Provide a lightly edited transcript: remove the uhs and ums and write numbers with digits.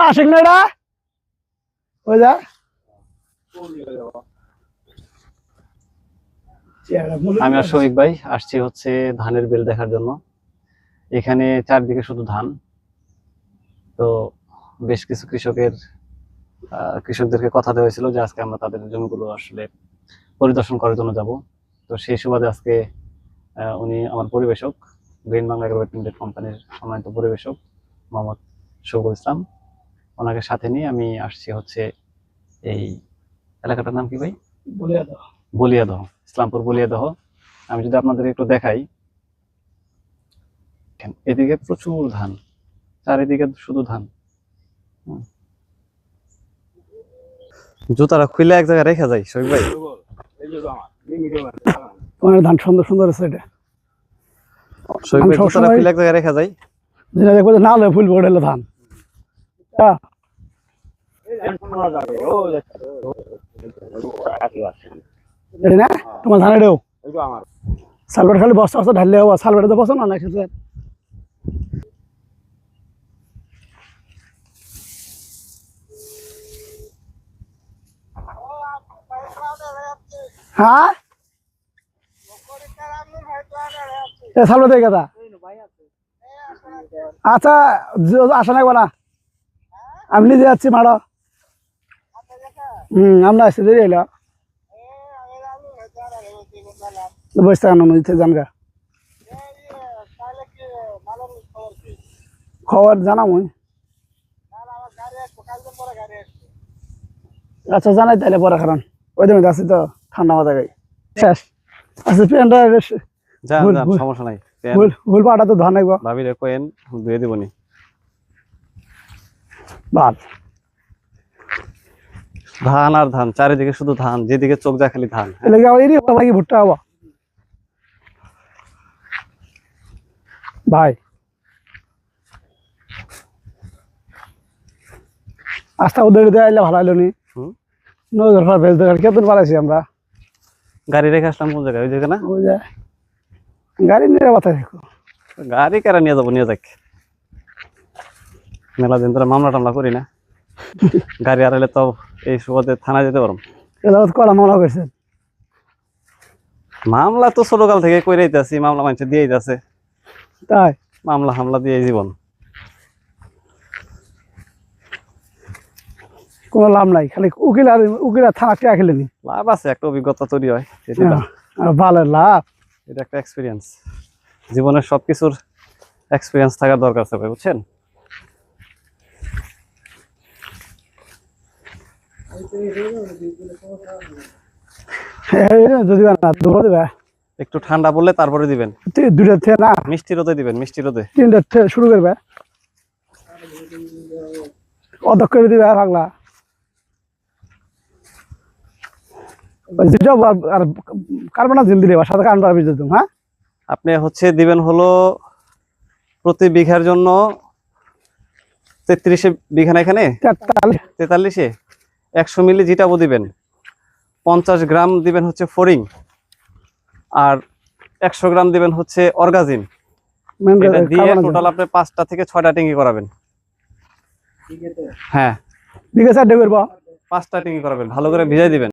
আশিক না এটা ওই যা আমি আর শফিক ভাই আসছি হচ্ছে ধানের বিল দেখার জন্য। এখানে চারদিকে শুধু ধান। তো বেশ কিছু কৃষকদেরকে কথা দেওয়া হয়েছিল যে আজকে আমরা তাদের জমিগুলো আসলে পরিদর্শন করার জন্য যাব। তো সেই সুবাদে আজকে উনি আমার পরিবেশক, গ্রিন বাংলা এগ্রো লিমিটেড কোম্পানির সম্মানিত পরিবেশক মোহাম্মদ শফিকুল ইসলাম, ওনাকে সাথে নিয়ে আমি আসছি হচ্ছে এই এলাকাটার নাম কি ভাই? বলিয়াদহ, ইসলামপুর বলিয়াদহ। আমি যদি আপনাদের একটু দেখাই, এদিকে প্রচুর ধান, চারিদিকে শুধু ধান। জুতারা খুলে এক জায়গায় রেখে যায় শফিক ভাই। ধান সুন্দর সুন্দর আছে এটা শফিক ভাই জুতারা খুলে এক জায়গায় রেখে যায়, যেটা দেখবো না হলে ফুল পড়ে ধান। না তোমার ধান এটাও সালবাট খালি বস্তা বস্তা ঢাললে হবো, সালবাটে তো বসো না খেতে। হ্যাঁ সালবাটে কথা আচ্ছা আসা লাগবো না, আমি নিজে যাচ্ছি মাড়ো। আমরা আসছি দেরি এলো বসে থাকানো নদীতে জানগা খবর জানাম ওই। আচ্ছা জানাই তাহলে পরে, কারণ ওই দিন আছি তো ঠান্ডা মাথা গাই শেষ। আচ্ছা প্যান্টটা সমস্যা নাই, ভুল পাটা তো ধান লাগবো ভাবি রে কোয়েন ধুয়ে দিবনি। ভাত ধান আর ধান, চারিদিকে শুধু ধান, যেদিকে চোখ যায় খালি ধান। ভুট্টা হবো ভাই। আস্তা উদয় আইলে ভালো হইলো নি, কেতন পালাইছি আমরা। গাড়ি রেখে আসলাম কোন জায়গায়? ওই জায়গা না, ওই যে গাড়ি নিয়ে মাথায় দেখো। গাড়ি কারা নিয়ে যাবো, নিয়ে যাক। মেলা দিন ধরে মামলা টামলা করি না, গাড়ি আর হলে তো এই সুবাদে থানায় যেতে পারো। কড়া মামলা করছেন? মামলা তো ছোটকাল থেকে করে দিতেছি, মামলা মানুষ দিয়ে দিতেছে, তাই মামলা হামলা দিয়ে জীবন কোনো লাভ নাই, খালি উকিল আর উকিল আর থানা কে খেলেনি। লাভ আছে, একটা অভিজ্ঞতা তৈরি হয়, ভালো লাভ, এটা একটা এক্সপিরিয়েন্স। জীবনের সবকিছুর এক্সপিরিয়েন্স থাকার দরকার আছে ভাই, বুঝছেন? যদি না দুপুর দিবে একটু ঠান্ডা পড়লে তারপরে দিবেন, দুইটা থেকে না মিষ্টি রোদে দিবেন, মিষ্টি রোদে। তিনটা থেকে শুরু করবে, অধ্যক্ষ করে দিবে পাগলা। আর কার্বনা জিল দিলে সাথে কারণ পারবি তুমি। হ্যাঁ আপনি হচ্ছে দিবেন হলো প্রতি বিঘার জন্য 33 বিঘা না, এখানে 43-এ 100 মিলি জিটাবো দিবেন, 50 গ্রাম দিবেন হচ্ছে ফরিং, আর 100 গ্রাম দিবেন হচ্ছে অর্গাজিন। এটা দিয়ে টোটাল আপনি 5টা থেকে 6টা ট্যাঙ্কি করাবেন। হ্যাঁ, বিঘা 4 করবো, 5টা ট্যাঙ্কি করাবেন, ভালো করে ভিজাই দিবেন।